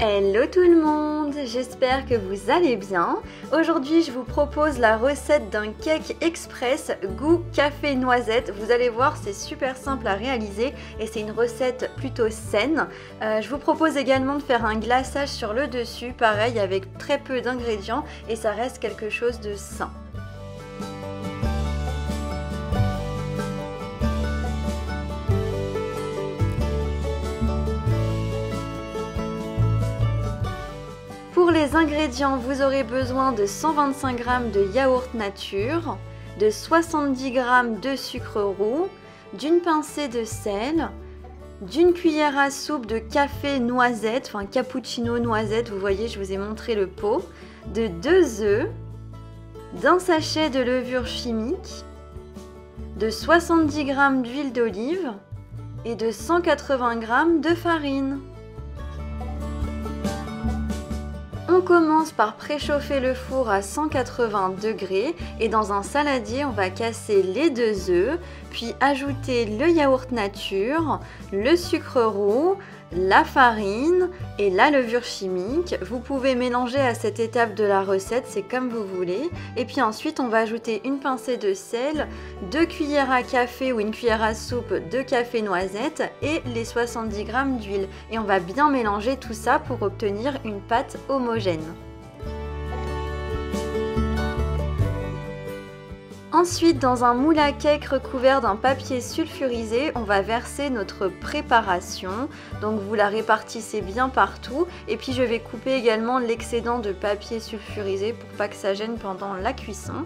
Hello tout le monde, j'espère que vous allez bien. Aujourd'hui je vous propose la recette d'un cake express goût café noisette. Vous allez voir, c'est super simple à réaliser et c'est une recette plutôt saine. Je vous propose également de faire un glaçage sur le dessus, pareil avec très peu d'ingrédients et ça reste quelque chose de sain. Pour les ingrédients, vous aurez besoin de 125 g de yaourt nature, de 70 g de sucre roux, d'une pincée de sel, d'une cuillère à soupe de café noisette, enfin cappuccino noisette, vous voyez, je vous ai montré le pot, de 2 œufs, d'un sachet de levure chimique, de 70 g d'huile d'olive et de 180 g de farine. On commence par préchauffer le four à 180 degrés et dans un saladier, on va casser les 2 œufs, puis ajouter le yaourt nature, le sucre roux, la farine et la levure chimique. Vous pouvez mélanger à cette étape de la recette, c'est comme vous voulez. Et puis ensuite, on va ajouter une pincée de sel, 2 cuillères à café ou une cuillère à soupe de café noisette et les 70 g d'huile. Et on va bien mélanger tout ça pour obtenir une pâte homogène. Ensuite, dans un moule à cake recouvert d'un papier sulfurisé, on va verser notre préparation. Donc vous la répartissez bien partout. Et puis je vais couper également l'excédent de papier sulfurisé pour pas que ça gêne pendant la cuisson.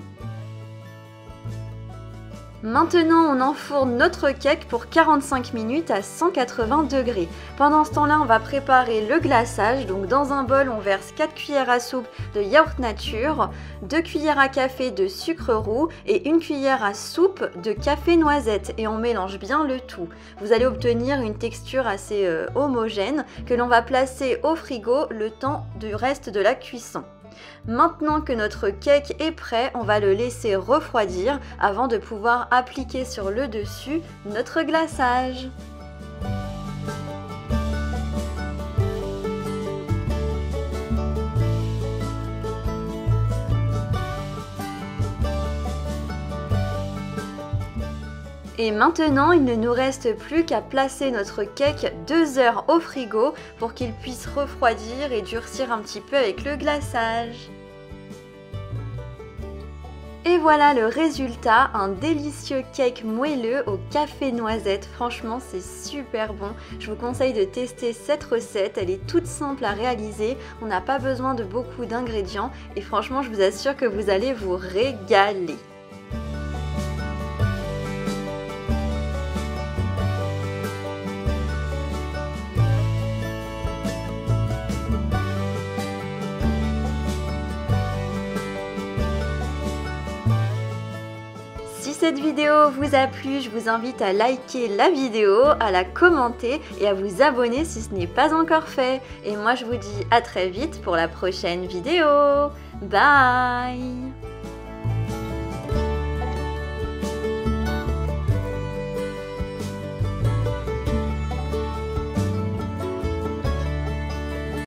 Maintenant, on enfourne notre cake pour 45 minutes à 180 degrés. Pendant ce temps-là, on va préparer le glaçage. Donc dans un bol, on verse 4 cuillères à soupe de yaourt nature, 2 cuillères à café de sucre roux et 1 cuillère à soupe de café noisette. Et on mélange bien le tout. Vous allez obtenir une texture assez homogène que l'on va placer au frigo le temps du reste de la cuisson. Maintenant que notre cake est prêt, on va le laisser refroidir avant de pouvoir appliquer sur le dessus notre glaçage. Et maintenant, il ne nous reste plus qu'à placer notre cake 2 heures au frigo pour qu'il puisse refroidir et durcir un petit peu avec le glaçage. Et voilà le résultat, un délicieux cake moelleux au café noisette. Franchement, c'est super bon. Je vous conseille de tester cette recette. Elle est toute simple à réaliser. On n'a pas besoin de beaucoup d'ingrédients. Et franchement, je vous assure que vous allez vous régaler. Si cette vidéo vous a plu, je vous invite à liker la vidéo, à la commenter et à vous abonner si ce n'est pas encore fait. Et moi je vous dis à très vite pour la prochaine vidéo. Bye!